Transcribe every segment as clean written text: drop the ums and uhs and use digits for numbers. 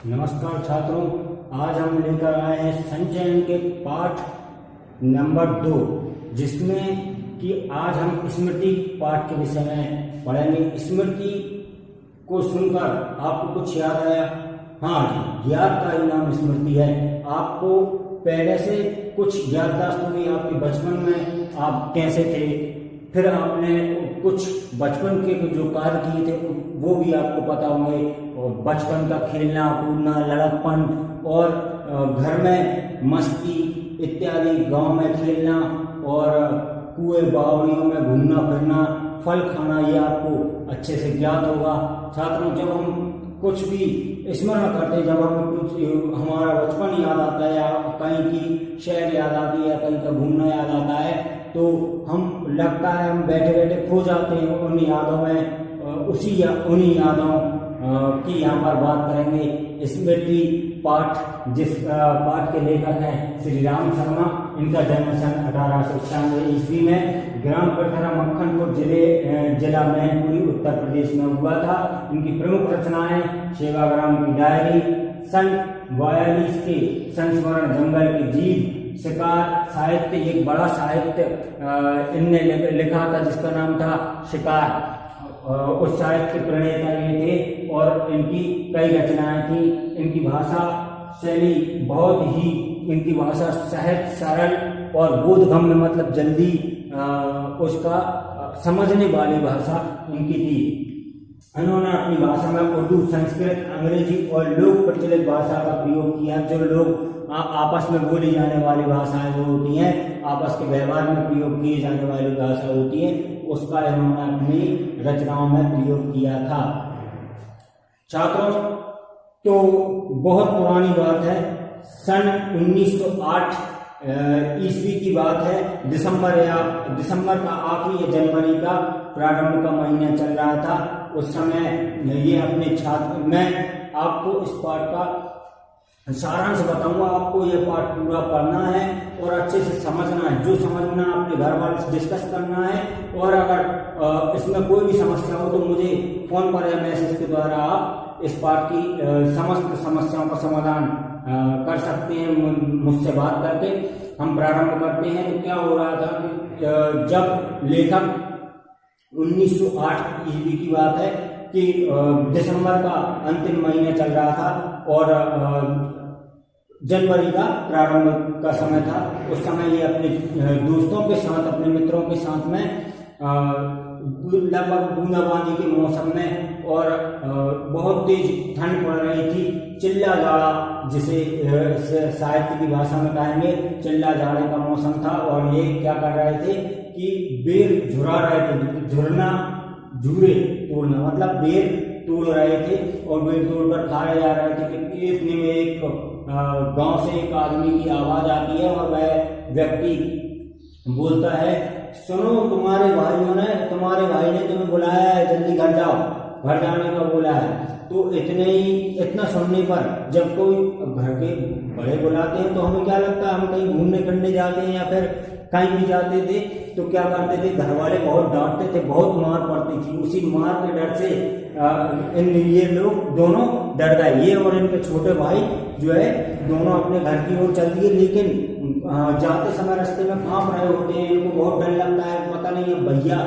नमस्कार छात्रों, आज हम लेकर आए हैं संचयन के पाठ नंबर 2, जिसमें कि आज हम स्मृति पाठ के विषय में पढ़ेंगे। स्मृति को सुनकर आपको कुछ याद आया? हाँ जी, याद का ही नाम स्मृति है। आपको पहले से कुछ याददाश्त हुई आपके बचपन में, आप कैसे थे, फिर आपने कुछ बचपन के जो कार्य किए थे वो भी आपको पता होंगे, और बचपन का खेलना कूदना, लड़कपन और घर में मस्ती इत्यादि, गांव में खेलना और कुएं बावड़ियों में घूमना फिरना, फल खाना, ये आपको अच्छे से ज्ञात होगा। छात्रों, जब हम कुछ भी स्मरण करते हैं, जब हमें कुछ हमारा बचपन याद आता है या कहीं की शहर याद आती है या कहीं का घूमना याद आता है, तो हम लगता है हम बैठे बैठे खो जाते हैं उन यादों में। उन्हीं यादों की यहाँ पर बात करेंगे। स्मृति पाठ, जिस पाठ के लेखक हैं श्री राम शर्मा। इनका जन्म सन 1896 ईस्वी में ग्राम पटरा मक्खनपुर जिला मैनपुरी उत्तर प्रदेश में हुआ था। इनकी प्रमुख रचनाएं सेवाग्राम की डायरी, सन 42 के संस्मरण, जंगल की जीव, शिकार साहित्य, एक बड़ा साहित्य इनने लिखा था जिसका नाम था शिकार। उस साहित्य के प्रणेता ये थे और इनकी कई रचनाएं थी। इनकी भाषा शैली बहुत ही, इनकी भाषा सहज, सरल और बोधगम्य, मतलब जल्दी उसका समझने वाली भाषा इनकी थी। इन्होंने अपनी भाषा में उर्दू, संस्कृत, अंग्रेजी और लोक प्रचलित भाषा का प्रयोग किया। जो लोग आपस में बोली जाने वाली भाषाएं जो होती हैं, आपस के व्यवहार में प्रयोग किए जाने वाली भाषा होती है, उसका इन्होंने अपनी रचनाओं में प्रयोग किया था। छात्रों, तो बहुत पुरानी बात है, सन 1908 ईस्वी की बात है। दिसंबर का आखिरी या जनवरी का प्रारंभ का महीना चल रहा था। उस समय ये अपने छात्र, मैं आपको इस पाठ का सारांश बताऊंगा। आपको यह पाठ पूरा पढ़ना है और अच्छे से समझना है। जो समझना अपने घर वालों से डिस्कस करना है, और अगर इसमें कोई भी समस्या हो तो मुझे फोन पर या मैसेज के द्वारा आप इस पाठ की समस्त समस्याओं का समाधान कर सकते हैं मुझसे बात करके। हम प्रारंभ करते हैं। तो क्या हो रहा था कि जब लेखक 1908 ईस्वी की बात है कि दिसंबर का अंतिम महीना चल रहा था और जनवरी का प्रारंभ का समय था। उस समय ये अपने दोस्तों के साथ, अपने मित्रों के साथ में लगभग बूंदाबांदी के मौसम में, और बहुत तेज ठंड पड़ रही थी, चिल्ला जाड़ा, जिसे साहित्य की भाषा में कहेंगे, चिल्ला जाड़े का मौसम था। और ये क्या कर रहे थे कि बेर झुरा रहे थे, झुरना, झूरे तोड़ना, मतलब बेर तोड़ रहे थे और बेर तोड़कर खाए जा रहे थे कि इतने में एक गांव से एक आदमी की आवाज आती है और वह व्यक्ति बोलता है, सुनो, तुम्हारे भाई ने तुम्हें बुलाया है, जल्दी घर जाओ, घर जाने का बोला है। तो इतना सुनने पर जब कोई घर के बड़े बुलाते हैं तो हमें क्या लगता है, हम कहीं घूमने फिरने जाते हैं या फिर कहीं भी जाते थे तो क्या करते थे, घर वाले बहुत डांटते थे, बहुत मार पड़ती थी। उसी मार के डर से ये लोग दोनों डर गए, ये और इनके छोटे भाई जो है, दोनों अपने घर की ओर चल दिए। लेकिन जाते समय रास्ते में कांप रहे होते हैं, इनको बहुत डर लगता है, पता नहीं है भैया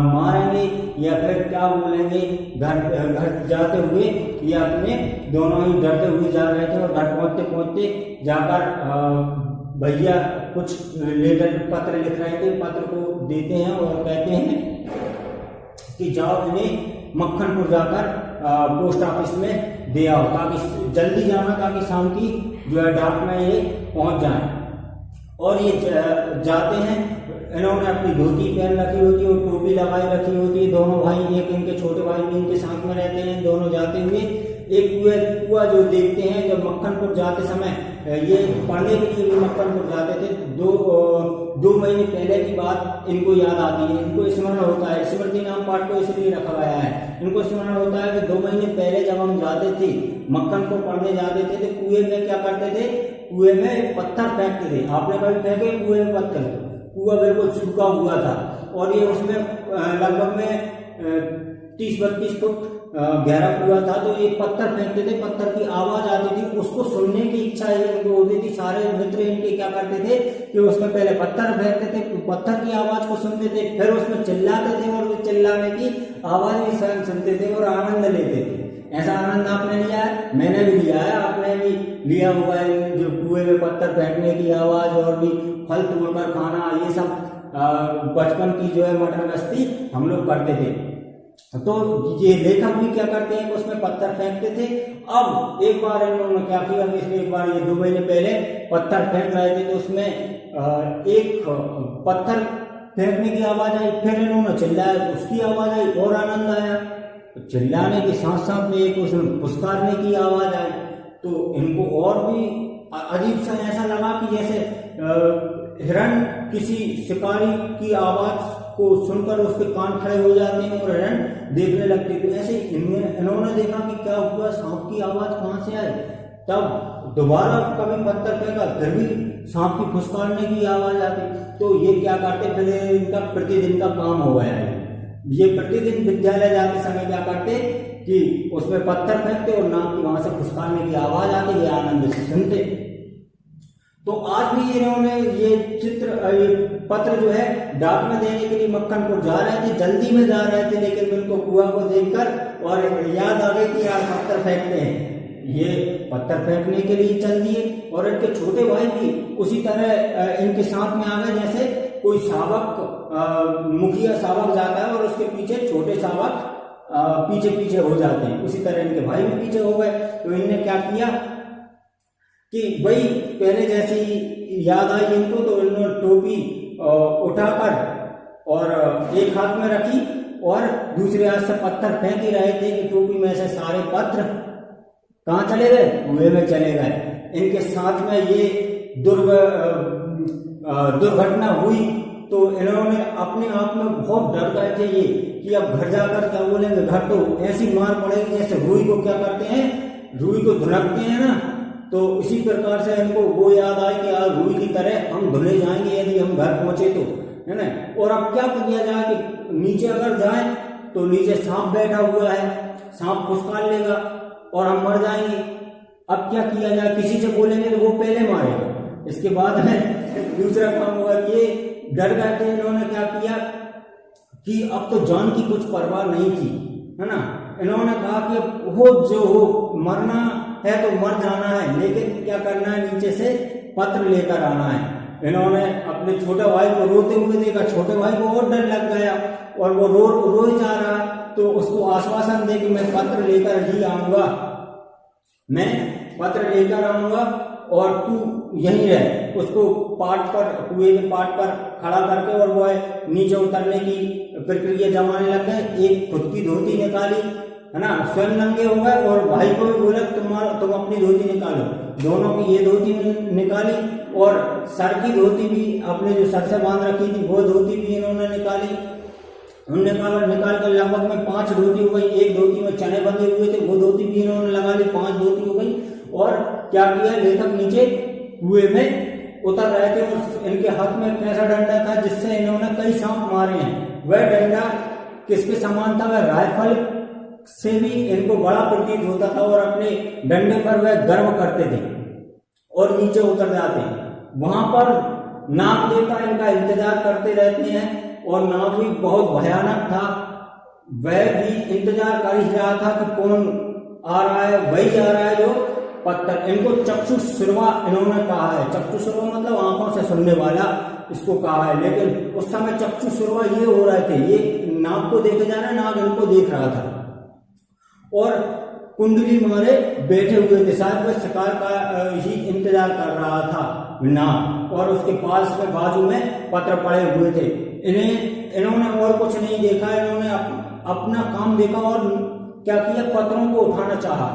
मारेंगे या फिर क्या बोलेंगे। घर जाते हुए ये अपने दोनों ही डरते हुए जा रहे थे और घर पहुंचते पहुंचते जाकर भैया कुछ लेटर पत्र लिख रहे थे, पत्र को देते हैं और कहते हैं कि जाओ इन्हें मक्खनपुर जाकर पोस्ट ऑफिस में दे आओ, ताकि जल्दी जाना, ताकि शाम की जो है डाक में ये पहुंच जाए। और ये जाते हैं, इन्होंने अपनी धोती पहन रखी होती है और टोपी लगाई रखी होती है। दोनों भाई, एक इनके छोटे भाई भी इनके साथ में रहते हैं। दोनों जाते हुए एक कुआ जो देखते हैं, जब मक्खनपुर जाते समय, ये पढ़ने के लिए भी मक्खनपुर जाते थे। दो महीने पहले की बात इनको याद आती है, इनको स्मरण होता है। स्मृति नाम पाठ को इसलिए रखा गया है। इनको स्मरण होता है कि 2 महीने पहले जब हम जाते थे, मक्खनपुर पढ़ने जाते थे, तो कुएं में क्या करते थे, कुएं में पत्थर फेंकते थे। आपने कभी फेंके कुएं में पत्थर? कुआ बिल्कुल सूखा हुआ था और ये उसमें लगभग में 30-32 फुट गहरा कुआं था। तो एक पत्थर फेंकते थे, पत्थर की आवाज आती थी, उसको सुनने की इच्छा इनको होती थी। सारे मित्र इनके क्या करते थे कि उसमें पहले पत्थर फेंकते थे, पत्थर की आवाज को सुनते थे, फिर उसमें चिल्लाते थे और वो चिल्लाने की आवाज भी स्वयं सुनते थे और आनंद लेते थे। ऐसा आनंद आपने लिया है? मैंने भी लिया है, आपने भी लिया हुआ है। जो कुएं में पत्थर फेंकने की आवाज और भी फल तोड़कर खाना, ये सब बचपन की जो है मटर गश्ती हम लोग करते थे। तो ये लेखक भी क्या करते हैं, उसमें पत्थर फेंकते थे। अब एक बार इन्होंने क्या किया, इसमें एक बार ये 2 महीने पहले पत्थर फेंक रहे थे, तो उसमें एक पत्थर फेंकने की आवाज आई, फिर इन्होंने चिल्लाया, उसकी आवाज आई और आनंद आया। तो चिल्लाने के साथ साथ में एक उसमें फुसकारने की आवाज आई, तो इनको और भी अजीब सा ऐसा लगा कि जैसे हिरण किसी शिकारी की आवाज को सुनकर उसके कान खड़े हो जाते हैं और हिरण देखने लगते। तो ऐसे इन्होंने देखा कि क्या हुआ, सांप की आवाज कहां से आई। तब दोबारा कभी पत्थर फेंका, फिर भी सांप की फुसकारने की आवाज आती। तो ये क्या करते, फिर इनका प्रतिदिन का काम हो गया है। ये प्रतिदिन विद्यालय जाते समय क्या करते कि उसमें पत्थर फेंकते और नाक की वहां से फुसकारने की आवाज आती, ये आनंद से सुनते। तो आज भी इन्होंने ये पत्र जो है डाक में देने के लिए मक्खनपुर जा रहे थे, जल्दी में जा रहे थे, लेकिन उनको कुआं को देखकर और याद आ गई कि यार पत्थर फेंकते हैं। ये पत्थर फेंकने के लिए चल दिए और इनके छोटे भाई भी उसी तरह इनके साथ में आ गए, जैसे कोई शावक मुखिया शावक जाता है और उसके पीछे छोटे शावक पीछे पीछे हो जाते हैं, उसी तरह इनके भाई भी पीछे हो गए। तो इनने क्या किया कि वही पहले जैसी याद आई इनको, तो इन्होंने टोपी उठाकर और एक हाथ में रखी और दूसरे हाथ से पत्थर फेंक ही रहे थे कि टोपी में से सारे पत्र कहाँ चले गए, कुएं में चले गए। इनके साथ में ये दुर्घटना हुई तो इन्होंने अपने आप में बहुत डर गए थे ये कि अब घर जाकर क्या बोलेंगे, घर तो ऐसी मार पड़ेगी जैसे रुई को क्या करते हैं, रुई को धुनकते हैं ना। तो इसी प्रकार से इनको वो याद आई कि यार रुई की तरह हम धुले जाएंगे यदि हम घर पहुंचे तो, है ना। और अब क्या किया जाए कि नीचे अगर जाए तो नीचे सांप बैठा हुआ है, सांप फुसकार लेगा और हम मर जाएंगे। अब क्या किया जाए, किसी से बोलेंगे तो वो पहले मारेगा, इसके बाद में दूसरा काम होगा। ये डर गए थे, इन्होंने क्या किया कि अब तो जान की कुछ परवाह नहीं थी, है ना। इन्होंने कहा कि हो जो हो, मरना है तो मर जाना है, लेकिन क्या करना है, नीचे से पत्र लेकर आना है। इन्होंने अपने छोटे भाई को रोते हुए देखा, छोटे भाई को और डर लग गया और वो रो ही जा रहा। तो उसको आश्वासन दे कि मैं पत्र लेकर ही आऊंगा, मैं पत्र लेकर आऊंगा और तू यहीं रह। उसको पाट पर, कुएं के पाट पर खड़ा करके और वो नीचे उतरने की प्रक्रिया जमाने लग गए। एक खुद की धोती निकाली, है ना, स्वयं नंगे हो गए और भाई को भी बोला तुम अपनी धोती निकालो। दोनों की ये धोती निकाली और सर की धोती भी, अपने जो सर से बांध रखी थी वो धोती भी इन्होंने निकाली। निकाल कर लगभग में 5 धोती हो गई। एक धोती में चने बंधे हुए थे, वो धोती भी इन्होंने लगा ली, 5 धोती हो गई। और क्या किया, लेखक नीचे कुएं में उतर रहे थे और इनके हाथ में एक ऐसा डंडा था जिससे इन्होंने कई सांप मारे हैं। वह डंडा किसके समान था, वह राइफल से भी इनको बड़ा प्रतीत होता था और अपने डंडे पर वह गर्व करते थे और नीचे उतर जाते। वहां पर नाग देवता इनका इंतजार करते रहते हैं और नाग भी बहुत भयानक था। वह भी इंतजार कर ही रहा था कि कौन आ रहा है, वही आ रहा है जो पत्थर। इनको चक्षुश्रुवा इन्होंने कहा है। चक्षुश्रुवा मतलब आंखों से सुनने वाला इसको कहा है, लेकिन उस समय चक्षुश्रुवा ये हो रहे थे, ये नाग को देखे जा रहा है, नाग इनको देख रहा था और कुंडली मारे बैठे हुए थे। शायद वह शिकार का ही इंतजार कर रहा था नाग, और उसके पास में बाजू में पत्र पड़े हुए थे। इन्होंने और कुछ नहीं देखा, इन्होंने अपना काम देखा और क्या किया, पत्रों को उठाना चाहा।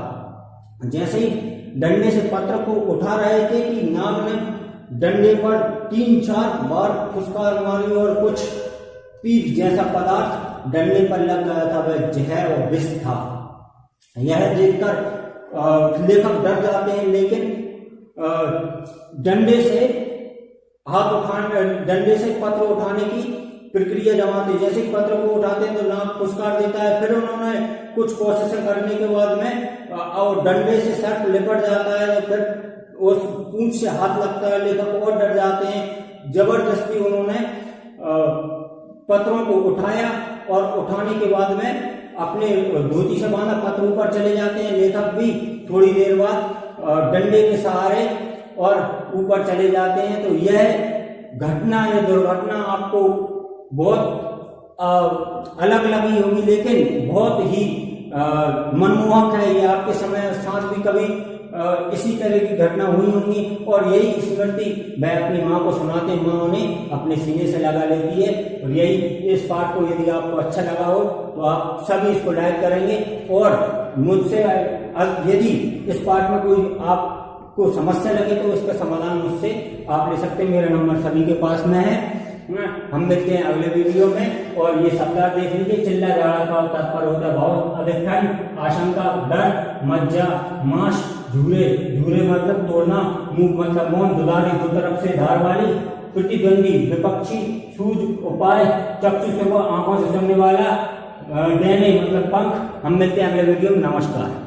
जैसे ही डंडे से पत्र को उठा रहे थे कि नाग ने डंडे पर 3-4 बार फुसकार मारी और कुछ पीप जैसा पदार्थ डंडे पर लग गया था। वह जहर और विष था। यह देखकर लेखक डर जाते हैं, लेकिन डंडे से पत्र उठाने की प्रक्रिया जमाते, जैसे पत्र को उठाते हैं तो नाक पुचकार देता है, फिर उन्होंने कुछ कोशिशें करने के बाद में और डंडे से सर लिपट जाता है, तो फिर उस पूंछ से हाथ लगता है, लेखक और डर जाते हैं। जबरदस्ती उन्होंने पत्रों को उठाया और उठाने के बाद में अपने धोती से बांधा पत्र ऊपर चले जाते हैं। लेखक भी थोड़ी देर बाद डंडे के सहारे और ऊपर चले जाते हैं। तो यह घटना या दुर्घटना आपको बहुत अलग लगी होगी, लेकिन बहुत ही मनमोहक है। ये आपके समय साथ भी कभी इसी तरह की घटना हुई होंगी और यही स्मृति वह अपनी माँ को सुनाते, माँ उन्हें अपने सीने से लगा लेती है। और यही इस पाठ को यदि आपको अच्छा लगा हो तो आप सभी इसको लाइक करेंगे और मुझसे यदि इस पाठ में कोई आपको समस्या लगे तो इसका समाधान मुझसे आप ले सकते हैं। मेरा नंबर सभी के पास में है। हम मिलते हैं अगले वीडियो में। और ये शब्दार्थ देख लीजिए, चिल्ला जाड़ा का तात्पर्य होता है बहुत अधिक ठंड, आशंका, डर, मज्जा, मांस, झूरे, झूरे मतलब तोड़ना, मुंह मतलब मौन, दुधारी दो तरफ से धार वाली, प्रतिद्वंदी, विपक्षी, सूझ, उपाय, चक्षु से आंखों से सुनने वाला, डैने मतलब पंख। हम मिलते हैं अगले वीडियो में। नमस्कार।